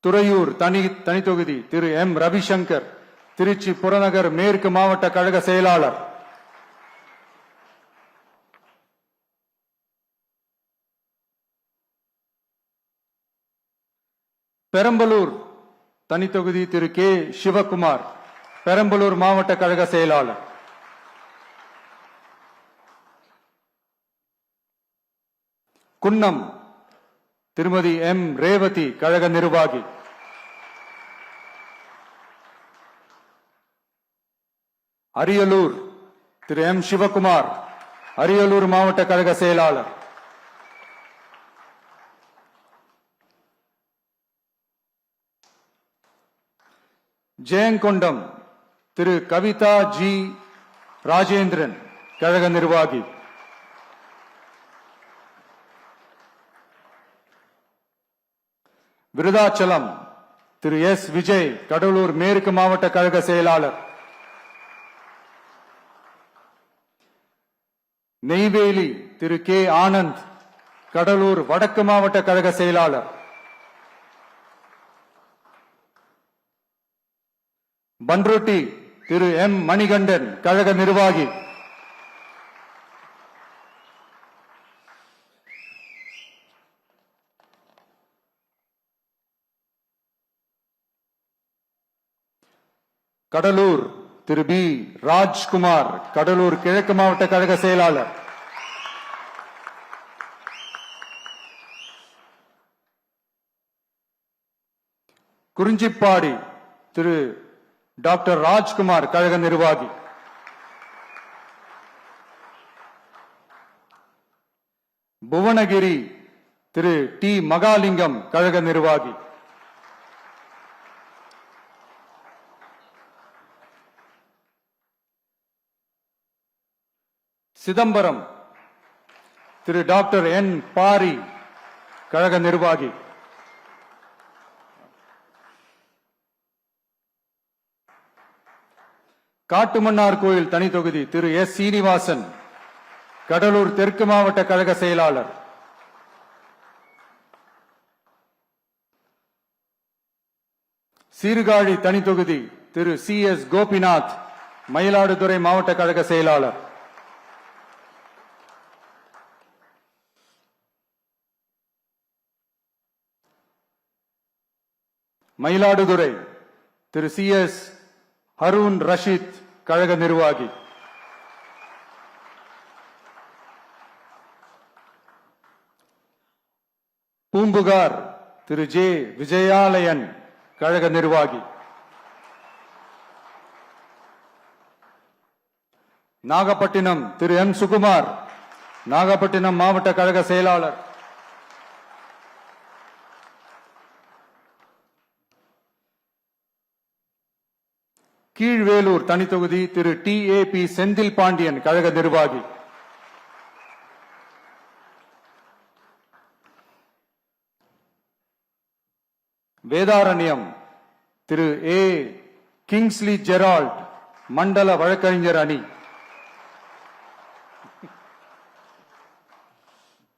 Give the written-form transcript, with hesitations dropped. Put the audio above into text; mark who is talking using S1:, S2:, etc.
S1: துறையூர் தனி தொகுதி திரு எம் ரவிசங்கர், திருச்சி புறநகர் மேற்கு மாவட்ட கழக செயலாளர். பெரம்பலூர் தனி தொகுதி திரு கே சிவகுமார், பெரம்பலூர் மாவட்ட கழக செயலாளர். குன்னம் திருமதி எம் ரேவதி, கழக நிர்வாகி. அரியலூர் திரு எம் சிவகுமார், அரியலூர் மாவட்ட கழக செயலாளர். ஜெயங்கொண்டம் திரு கவிதா ஜி ராஜேந்திரன், கழக நிர்வாகி. விருதாச்சலம் திரு எஸ் விஜய், கடலூர் மேற்கு மாவட்ட கழக செயலாளர். நெய்வேலி திரு கே ஆனந்த், கடலூர் வடக்கு மாவட்ட கழக செயலாளர். பன்ருட்டி திரு எம் மணிகண்டன், கழக நிர்வாகி. கடலூர் திரு பி ராஜ்குமார், கடலூர் கிழக்கு மாவட்ட கழக செயலாளர். குறிஞ்சிப்பாடி திரு டாக்டர் ராஜ்குமார், கழக நிர்வாகி. புவனகிரி திரு டி மகாலிங்கம், கழக நிர்வாகி. சிதம்பரம் திரு டாக்டர் என் பாரி, கழக நிர்வாகி. காட்டுமன்னார் கோயில் தனி தொகுதி திரு எஸ் சீனிவாசன், கடலூர் தெற்கு மாவட்ட கழக செயலாளர். சீர்காழி தனி தொகுதி திரு சி எஸ் கோபிநாத், மயிலாடுதுறை மாவட்ட கழக செயலாளர். மயிலாடுதுறை திரு சி எஸ் ஹரூன் ரஷீத், கழக நிர்வாகி. பூம்புகார் திரு ஜே விஜயாலயன், கழக நிர்வாகி. நாகப்பட்டினம் திரு எம் சுகுமார், நாகப்பட்டினம் மாவட்ட கழக செயலாளர். கீழ்வேலூர் தனி தொகுதி திரு டி ஏ பி செந்தில் பாண்டியன், கழக நிர்வாகி. வேதாரண்யம் திரு ஏ கிங்ஸ்லி ஜெரால்ட், மண்டல வழக்கறிஞர் அணி.